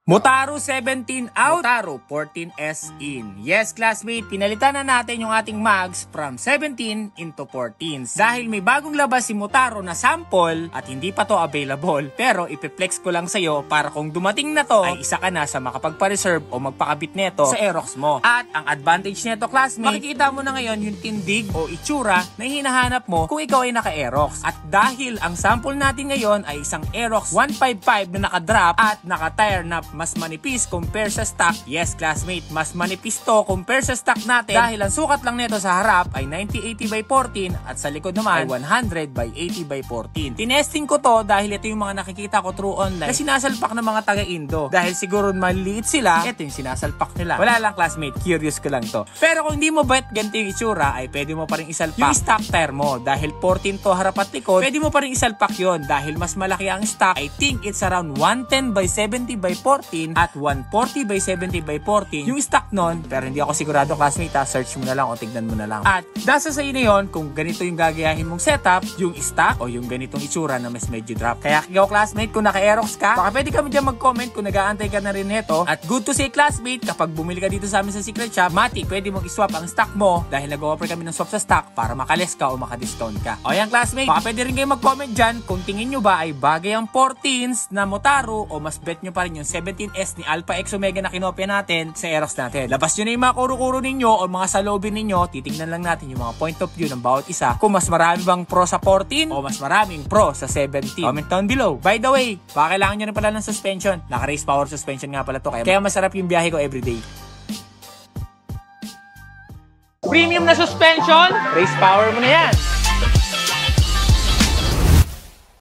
Motaro 17 out, Motaro 14S in. Yes, classmate, pinalitan na natin yung ating mags from 17 into 14s. Dahil may bagong labas si Motaro na sample at hindi pa to available. Pero ipiplex ko lang sa'yo para kung dumating na to, ay isa ka na sa makapagpa-reserve o magpakabit neto sa Aerox mo. At ang advantage neto, classmate, makikita mo na ngayon yung tindig o itsura na hinahanap mo kung ikaw ay naka-Aerox. At dahil ang sample natin ngayon ay isang Aerox 155 na naka-drop at naka-tire na mas manipis compare sa stock. Yes, classmate, mas manipis to compare sa stock natin dahil ang sukat lang nito sa harap ay 90/80 by 14 at sa likod naman ay 100/80 by 14. Tinesting ko to dahil ito yung mga nakikita ko through online na sinasalpak ng mga taga-Indo. Dahil siguro maliliit sila, ito yung sinasalpak nila. Wala lang, classmate, curious ko lang to. Pero kung hindi mo bet ganito yung itsura, ay pwede mo pa rin isalpak yung stock tire mo. Dahil 14 to harap at likod, pwede mo pa rin isalpak yon dahil mas malaki ang stock. I think it's around 110/70/14 at 140/70/14 yung stock nun, pero hindi ako sigurado, classmate, search mo na lang o tignan mo na lang. At nasa sa iyo na yun kung ganito yung gagayahin mong setup, yung stock o yung ganitong itsura na mas medyo drop. Kaya ikaw, classmate, kung naka-Aerox ka, baka pwede kami dyan mag-comment kung nag-aantay ka na rin nito. At good to say, classmate, kapag bumili ka dito sa amin sa Secret Shop, mati, pwede mong iswap ang stock mo dahil nag-offer kami ng swap sa stock para makales ka o makadiscount ka. O yan, classmate, baka pwede rin kayo mag-comment dyan kung tingin nyo ba ay bagay ang 14s na Motaro o mas bet nyo pa rin yung 17S ni Alpha X Omega na kinopya natin sa Aerox natin. Labas nyo na yung mga kuro-kuro ninyo o mga saloobin ninyo, titingnan lang natin yung mga point of view ng bawat isa kung mas marami bang pro sa 14 o mas maraming pro sa 17. Comment down below. By the way, baka kailangan nyo rin pala ng suspension. Naka-race power suspension nga pala to, kaya masarap yung biyahe ko everyday. Premium na suspension, race power mo na yan.